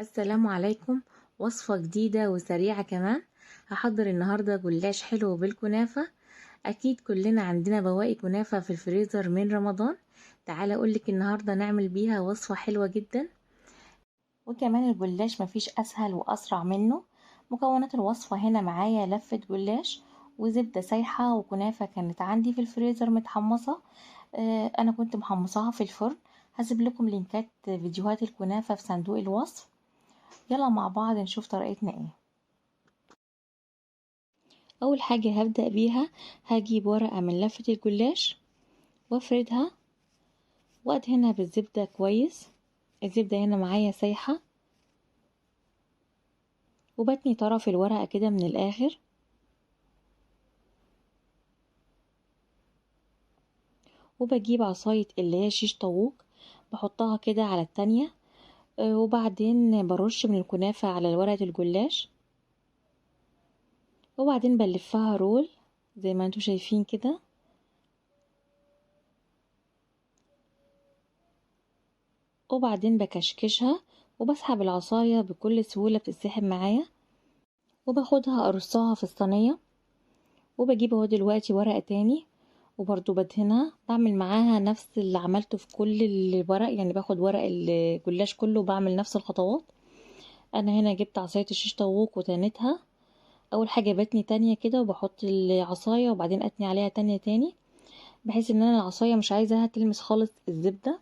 السلام عليكم. وصفة جديدة وسريعة كمان. هحضر النهاردة جلاش حلو بالكنافة. اكيد كلنا عندنا بواقي كنافة في الفريزر من رمضان. تعالى اقولك النهاردة نعمل بيها وصفة حلوة جدا. وكمان الجلاش مفيش اسهل واسرع منه. مكونات الوصفة هنا معايا لفة جلاش وزبدة سايحة وكنافة كانت عندي في الفريزر متحمصة. انا كنت محمصاها في الفرن. هسيب لكم لينكات فيديوهات الكنافة في صندوق الوصف. يلا مع بعض نشوف طريقتنا ايه. اول حاجة هبدأ بيها هجيب ورقة من لفة الجلاش وافردها وادهنها بالزبدة كويس. الزبدة هنا معايا سايحة وبتني طرف الورقة كده من الاخر وبجيب عصاية اللي هي شيش طاووق بحطها كده على التانية. وبعدين برش من الكنافة على ورقة الجلاش وبعدين بلفها رول زي ما انتوا شايفين كده. وبعدين بكشكشها وبسحب العصاية بكل سهولة بتتسحب معايا وباخدها ارصها في الصينية. وبجيب اهو دلوقتي ورقة تاني وبرضو بدهنها بعمل معاها نفس اللي عملته في كل الورق، يعني باخد ورق الجلاش كله وبعمل نفس الخطوات. انا هنا جبت عصاية الشيش طاووق وتنتها. اول حاجة بتني تانية كده وبحط العصاية وبعدين اتني عليها تانية تاني بحيث ان انا العصاية مش عايزاها تلمس خالص الزبدة.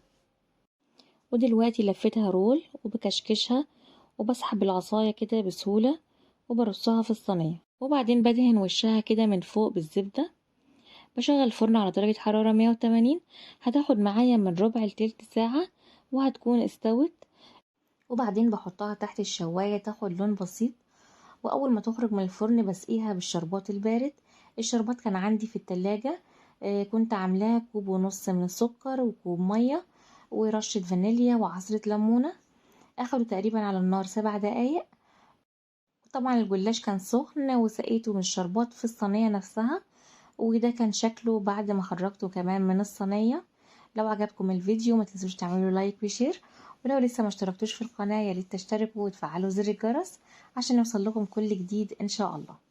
ودلوقتي لفتها رول وبكشكشها وبسحب العصاية كده بسهولة وبرصها في الصينية وبعدين بدهن وشها كده من فوق بالزبدة. بشغل الفرن على درجة حرارة 180. هتاخد معايا من ربع لتلت ساعة وهتكون استوت. وبعدين بحطها تحت الشواية تاخد لون بسيط. واول ما تخرج من الفرن بسقيها بالشربات البارد. الشربات كان عندي في التلاجة. كنت عاملاه كوب ونص من السكر وكوب مية ورشة فانيليا وعصرة ليمونة. اخده تقريبا على النار 7 دقايق. طبعا الجلاش كان سخن وسقيته من الشربات في الصينية نفسها. وده كان شكله بعد ما خرجته كمان من الصينية. لو عجبكم الفيديو ما تنسوش تعملوا لايك وشير. ولو لسه ما اشتركتوش في القناة ياريت تشتركوا وتفعلوا زر الجرس عشان يوصل لكم كل جديد ان شاء الله.